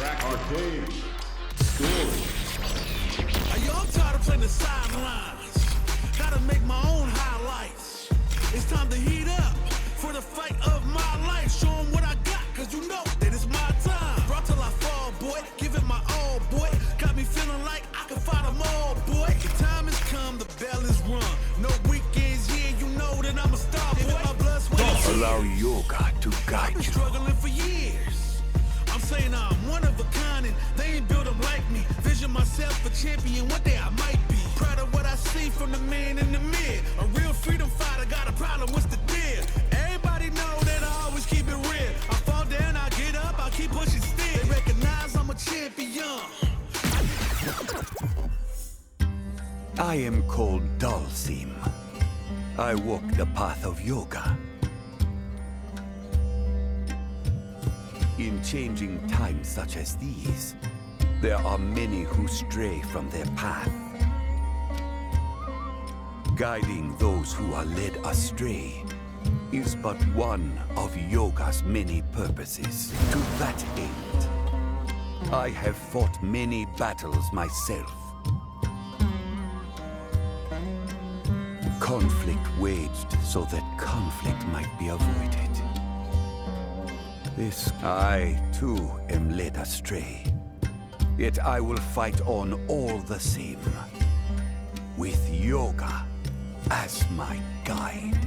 Arcade. Story. I'm tired of playing the sidelines. Gotta make my own highlights. It's time to heat up for the fight of my life. Show 'em what I got, cause you know that it's my time. Brought till I fall, boy. Give it my all, boy. Got me feeling like I can fight them all, boy. The time has come, the bell is rung. No weekends, yeah, you know that I'm a star, boy. My blood, sweat, and tears. Allow yoga to guide I've been you. struggling for years. I'm saying I'm one of a kind and they ain't built them like me. Vision myself a champion, one day I might be. Proud of what I see from the man in the mid. A real freedom fighter, got a problem, what's the deal? Everybody know that I always keep it real. I fall down, I get up, I keep pushing still. They recognize I'm a champion. I am called Dhalsim. I walk the path of yoga. In changing times such as these, there are many who stray from their path. Guiding those who are led astray is but one of yoga's many purposes. To that end, I have fought many battles myself. Conflict waged so that conflict might be avoided. I, too, am led astray. Yet I will fight on all the same, with yoga as my guide.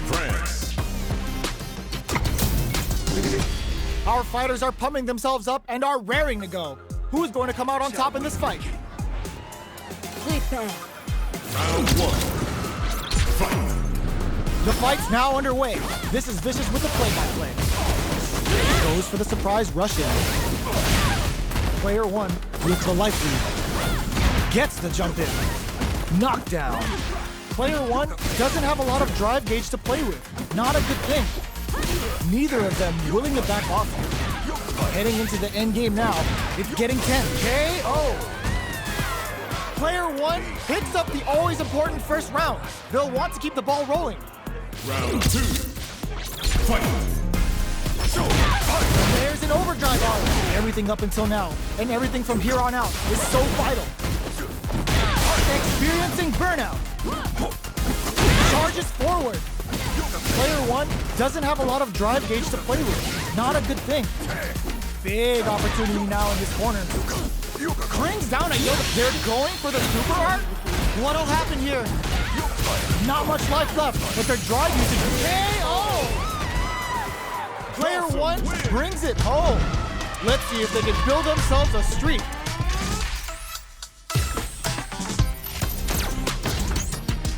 France. Our fighters are pumping themselves up and are raring to go. Who's going to come out on top in this fight? Round one. Fight. The fight's now underway. This is Vicious with the play-by-play. Goes for the surprise rush-in. Player one with the life lead. Gets the jump in. Knockdown. Player one doesn't have a lot of drive gauge to play with. Not a good thing. Neither of them willing to back off. Heading into the end game now, it's getting tense. KO! Player one picks up the always important first round. They'll want to keep the ball rolling. Round two. Fight. There's an overdrive already. Everything up until now, and everything from here on out is so vital. Experiencing burnout. Charges forward. Player one doesn't have a lot of drive gauge to play with. Not a good thing. Big opportunity now in this corner. Brings down a yoga. They're going for the super art? What'll happen here? Not much life left, but their drive usage is KO! Player one brings it home. Let's see if they can build themselves a streak.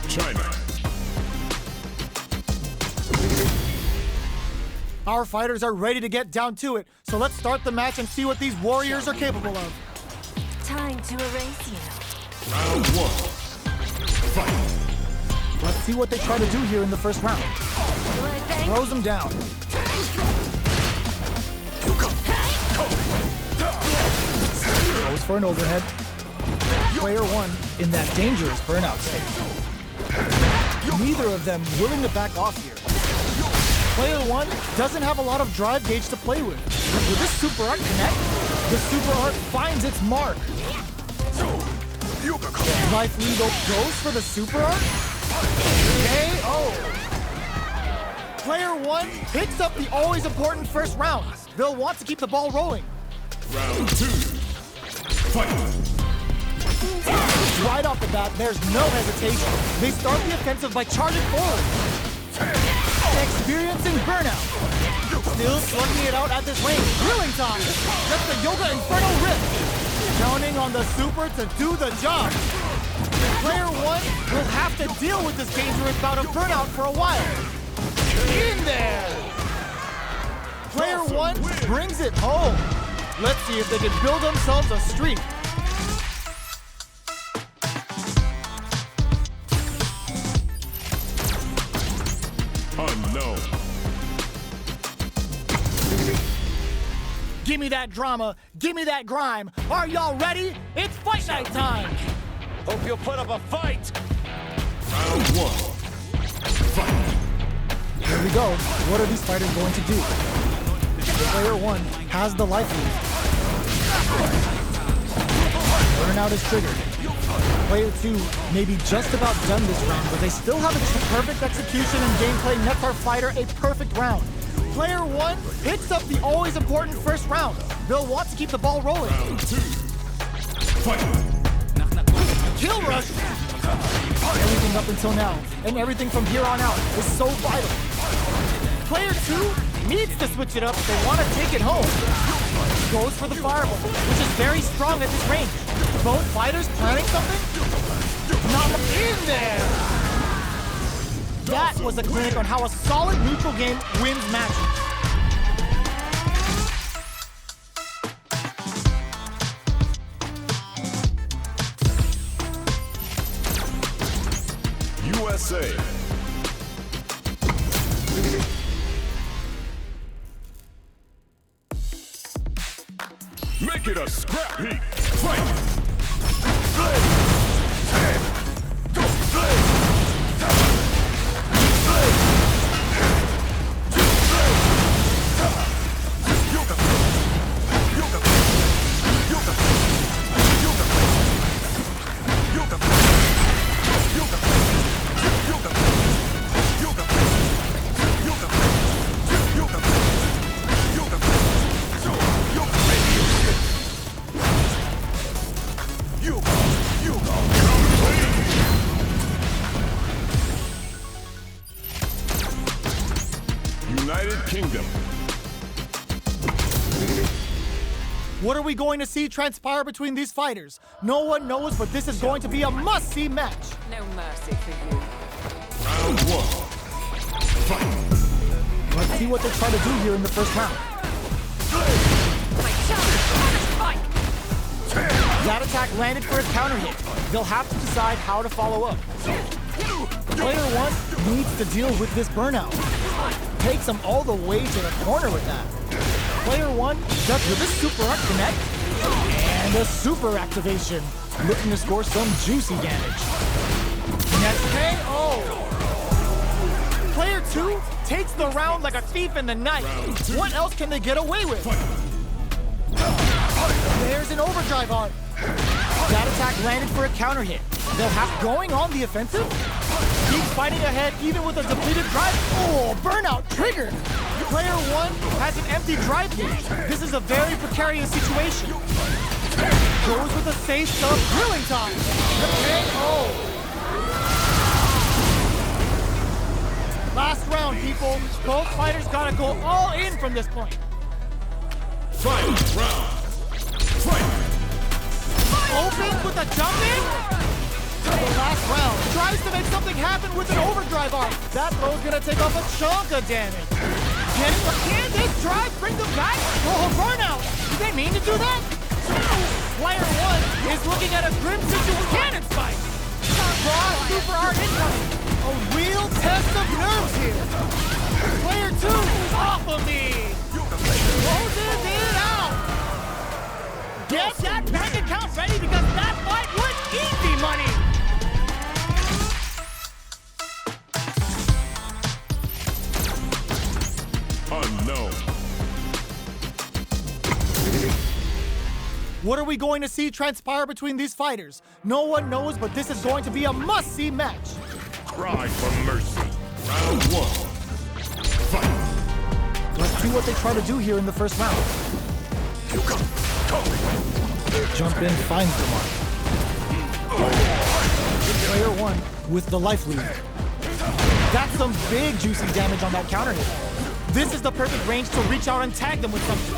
China. Our fighters are ready to get down to it, so let's start the match and see what these warriors are capable of. Time to erase you. Round one. Fight. Let's see what they try to do here in the first round. Throws them down. Goes for an overhead. Player one in that dangerous burnout state. Neither of them willing to back off here. Player one doesn't have a lot of drive gauge to play with. Will this super art connect? The super art finds its mark. Life lead goes for the super art. KO. Player one picks up the always important first round. They'll want to keep the ball rolling. Round two. Fight. Right off the bat, there's no hesitation. They start the offensive by charging forward. Experiencing burnout. Still slugging it out at this range. Grilling time. That's the Yoga Inferno Rip. Counting on the super to do the job. Player one will have to deal with this dangerous bout of burnout for a while. In there. Player one brings it home. Let's see if they can build themselves a streak. Unknown. Give me that drama, give me that grime. Are y'all ready? It's fight night time. Hope you'll put up a fight. Round one. Fight. Here we go. What are these fighters going to do? Player 1 has the life lead. Burnout is triggered. Player 2 may be just about done this round, but they still have a perfect execution and gameplay nets our fighter a perfect round. Player 1 picks up the always important first round. They'll want to keep the ball rolling. Round two. Fight. Kill rush! Everything up until now, and everything from here on out is so vital. Player 2 needs to switch it up if they want to take it home. Goes for the fireball, which is very strong at this range. Both fighters planning something? Not in there! That was a clinic on how a solid neutral game wins matches. USA. Make it a scrap heap. Fight. United Kingdom. What are we going to see transpire between these fighters? No one knows, but this is going to be a must-see match. No mercy for you. Round one. Fight. Let's see what they try to do here in the first round. My challenge! Spike! That attack landed for a counter hit. They'll have to decide how to follow up. Player 1 needs to deal with this burnout. Takes him all the way to the corner with that. Player 1 does with a super arc connect and a super activation, looking to score some juicy damage. Next KO. Player 2 takes the round like a thief in the night. What else can they get away with? There's an overdrive arc. That attack landed for a counter hit. They'll have going on the offensive. Keeps fighting ahead even with a depleted drive. Oh, burnout triggered. Player 1 has an empty drive gauge. This is a very precarious situation. Goes with a safe sub drilling time. The KO. Last round, people. Both fighters gotta go all in from this point. Final round. Fight. Opens with a jump in. The last round tries to make something happen with an overdrive arc. That throw's gonna take off a chunk of damage. Can this drive bring them back? Oh, burnout! Did they mean to do that? Player 1 is looking at a grim situation. Cannon spike! Raw super art incoming. A real test of nerves here. Player 2 off of me. Closes it out. Get that bank account ready because that fight was easy money. Unknown. What are we going to see transpire between these fighters? No one knows, but this is going to be a must-see match. Cry for mercy. Round one. Fight. Let's see what they try to do here in the first round. Jump in, finds the mark. Player 1 with the life lead. That's some big juicy damage on that counter hit. This is the perfect range to reach out and tag them with something.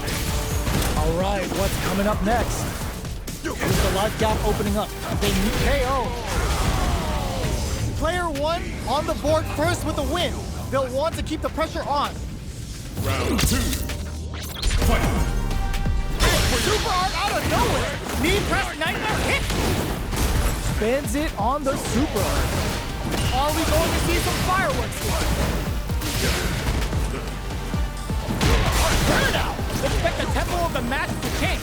All right, what's coming up next? With the life gap opening up, they need KO. Player 1 on the board first with a win. They'll want to keep the pressure on. Round two. Fight. Super art out of nowhere. Knee press nightmare hit. Spins it on the super art. Are we going to see some fireworks here? Burnout. Expect the tempo of the match to change.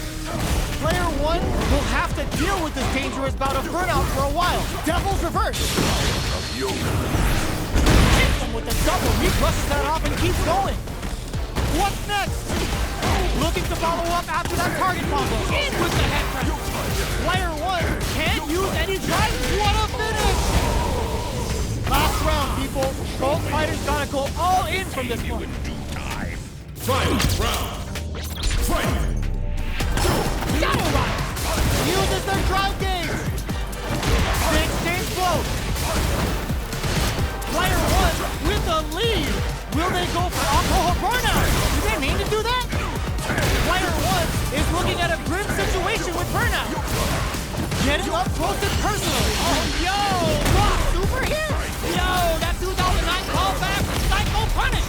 Player 1 will have to deal with this dangerous bout of burnout for a while. Devil's reverse. Hits him with a double. He brushes that off and keeps going. What's next? Looking to follow up after that target combo. In with the head press. Player one can't use any drive. What a finish! Last round, people. Both fighters gotta go all in from this one. Final round. Fight! Shadow Ride! Uses their drive gauge. They exchange blows. Player one with the lead. Will they go for alcohol burnout? Do they mean to do that? Player one is looking at a grim situation with burnout. Getting up close and personal. Oh, yo! Rock super here! Yo, that 2009 callback Psycho Punish!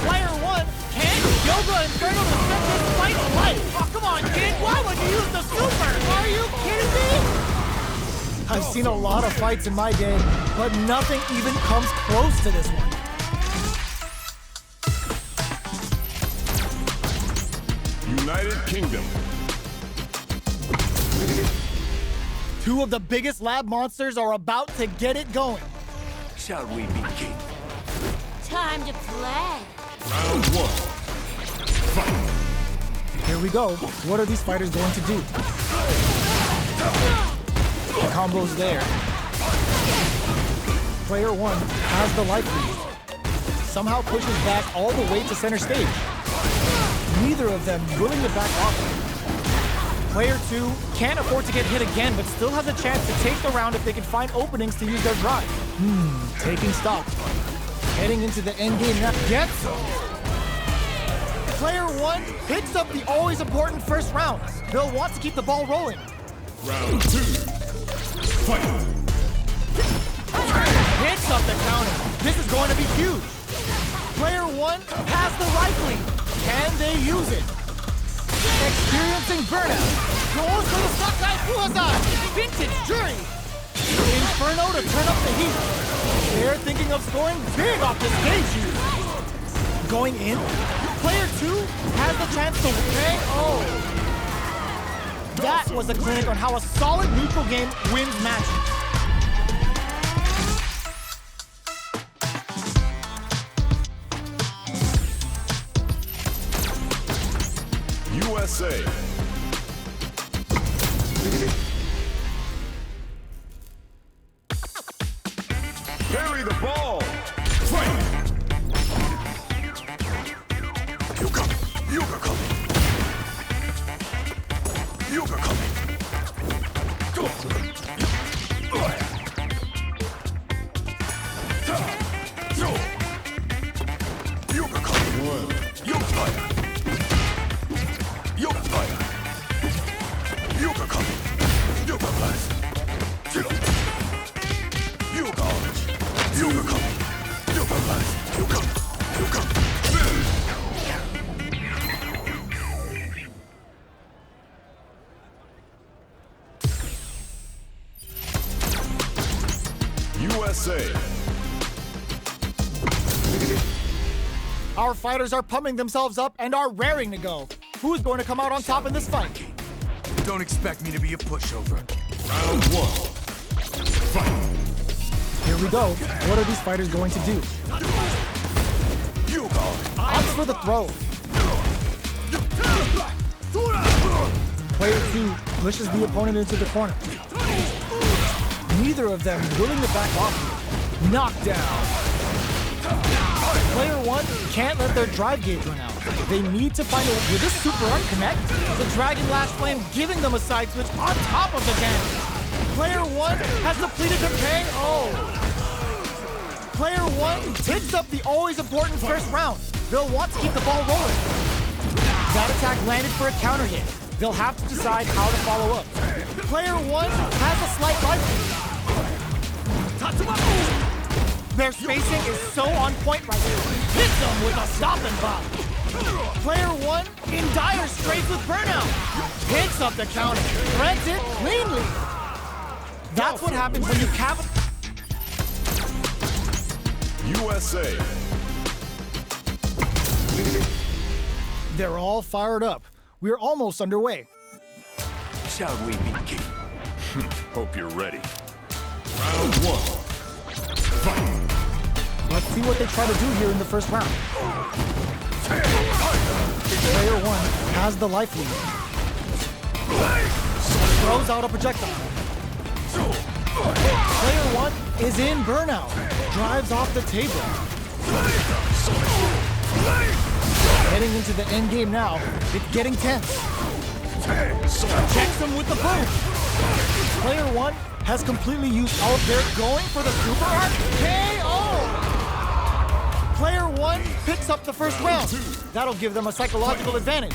Player one can't Yoga Inferno to set this fight alight. Oh, come on, kid! Why would you use the super? Are you kidding me? I've seen a lot of fights in my day, but nothing even comes close to this one. United Kingdom. Two of the biggest lab monsters are about to get it going. Shall we begin? Time to play. Round one. Fight! Here we go. What are these fighters going to do? The combo's there. Player one has the life lead. Somehow pushes back all the way to center stage. Neither of them willing to back off. Player two can't afford to get hit again, but still has a chance to take the round if they can find openings to use their drive. Taking stock. Heading into the endgame now. Gets him. Player one picks up the always important first round. They'll want to keep the ball rolling. Round two. Fight! Hits up the counter. This is going to be huge. Player one has the life lead. Can they use it? Experiencing burnout. Goes for the Sakai Fuhazai. Vintage Jury. Inferno to turn up the heat. They're thinking of scoring big off this stage use. Going in. Player two has the chance to win. Oh. That was a clinic on how a solid neutral game wins matches. USA. Carry the ball. Fight! Yoga coming. Yoga coming. Go. Yoga coming. One. Yoga fire. Yoga fire. Yoga coming. Yoga blast. Yoga orange. Yoga coming. Yoga blast. Yoga. Yoga. USA. Our fighters are pumping themselves up and are raring to go. Who's going to come out on top in this fight? Don't expect me to be a pushover. Round one. Fight! Here we go. What are these fighters going to do? Yoga. Opts for the throw. Player two pushes the opponent into the corner. Neither of them willing to back off. Knockdown. Player one can't let their drive gauge run out. They need to find a way. With this super unconnect, the Dragon Lash Flame giving them a side switch on top of the damage. Player one has depleted their paying. Oh. Player one takes up the always important first round. They'll want to keep the ball rolling. That attack landed for a counter hit. They'll have to decide how to follow up. Player one has a slight life lead. Their spacing is so on point right now. Hits them with a stop and pop. Player one in dire straits with burnout. Picks up the counter. Threads it cleanly. That's what happens when you cap. USA. They're all fired up. We're almost underway. Shall we begin? Hope you're ready. Round one. Let's see what they try to do here in the first round. Player 1 has the life lead. Throws out a projectile. Player 1 is in burnout. Drives off the table. Heading into the end game now. It's getting tense. Checks him with the boom. Player 1 has completely used all of their going for the super art. KO! Player 1 picks up the first round. That'll give them a psychological advantage.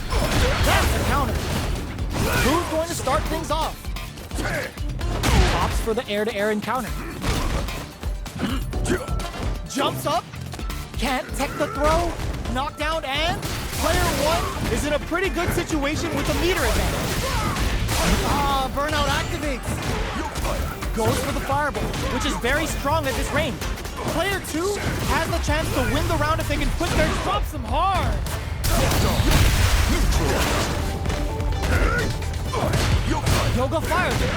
That's a counter. Who's going to start things off? Opts for the air-to-air encounter. Jumps up. Can't tech the throw. Knockdown, and player 1 is in a pretty good situation with a meter advantage. Burnout activates. Goes for the fireball, which is very strong at this range. Player 2 has the chance to win the round if they can put their drops him hard. Yoga fires it.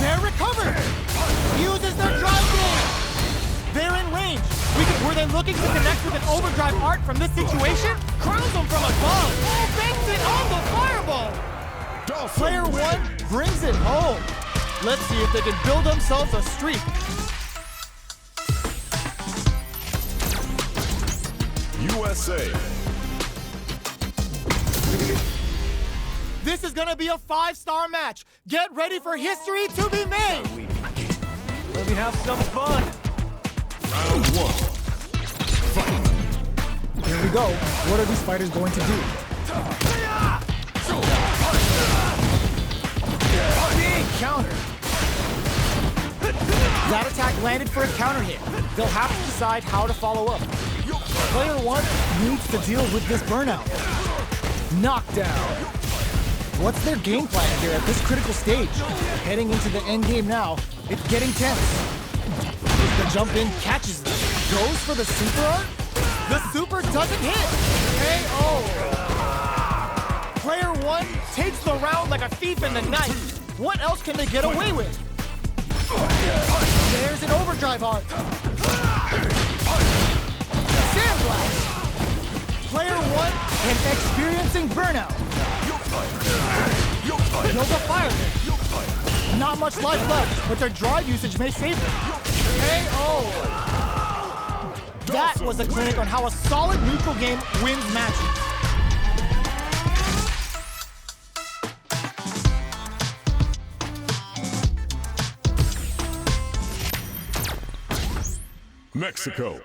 They're recovered. Uses their drive game. They're in range. Were they looking to connect with an overdrive art from this situation? Crowns them from above. Banks it on the fireball. Player 1 brings it home. Let's see if they can build themselves a streak. USA. This is gonna be a 5-star match. Get ready for history to be made. Let me have some fun. Round 1. Fight. Here we go. What are these fighters going to do? Big counter. That attack landed for a counter hit. They'll have to decide how to follow up. Player 1 needs to deal with this burnout. Knockdown. What's their game plan here at this critical stage? Heading into the end game now. It's getting tense. The jump in catches them. Goes for the super art. The super doesn't hit. KO. Player 1 takes the round like a thief in the night. What else can they get away with? There's an overdrive art. Sandblast. Player 1 and experiencing burnout. Yoga fires it. Not much life left, but their drive usage may save them. KO. That was a clinic on how a solid neutral game wins matches. Mexico.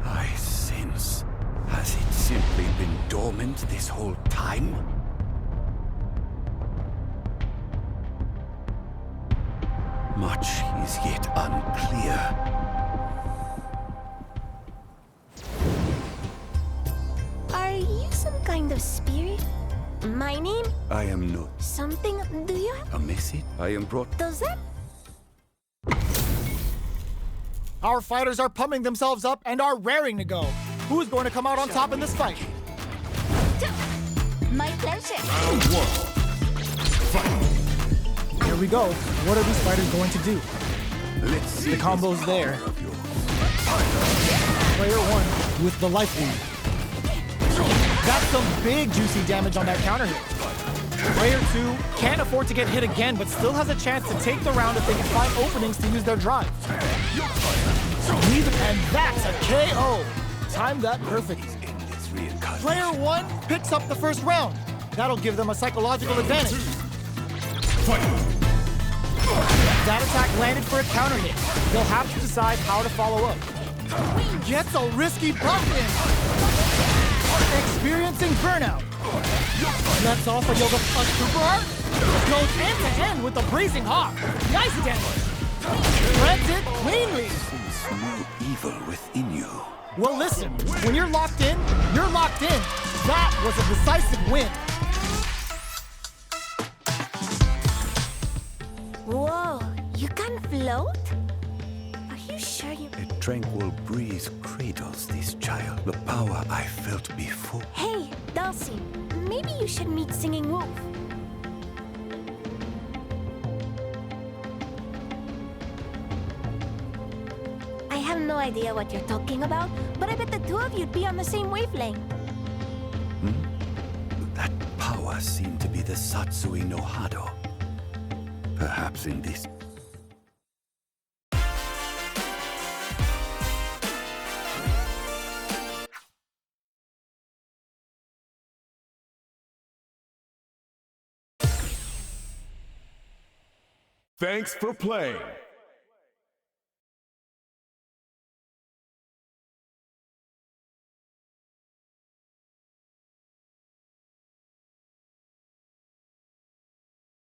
I sense. Has it simply been dormant this whole time? Much is yet unclear. Are you some kind of spirit? My name? I am not Something? Do you have? a message. I am brought. Does that? Our fighters are pumping themselves up and are raring to go. Who's going to come out on top in this fight? My pleasure. Round 1. Fight. Here we go. What are these fighters going to do? Let's see. The combo's there. Player 1 with the life lead. That's some big juicy damage on that counter hit. Player 2 can't afford to get hit again, but still has a chance to take the round if they can find openings to use their drive. And that's a KO. Timed that perfectly. Player 1 picks up the first round. That'll give them a psychological advantage. Fight. That attack landed for a counter hit. They'll have to decide how to follow up. Gets a risky buff in. Experiencing burnout. Lets off a yoga super art. Goes end to end with the blazing hawk. Nice damage. Spreads it cleanly. Sense no evil within you. Well, listen, when you're locked in, you're locked in. That was a decisive win. Whoa, you can float? Are you sure you... A tranquil breeze cradles this child. The power I felt before. Hey, Dhalsim, maybe you should meet Singing Wolf. idea what you're talking about, but I bet the two of you'd be on the same wavelength. That power seemed to be the Satsui no Hado. Perhaps in this... Thanks for playing.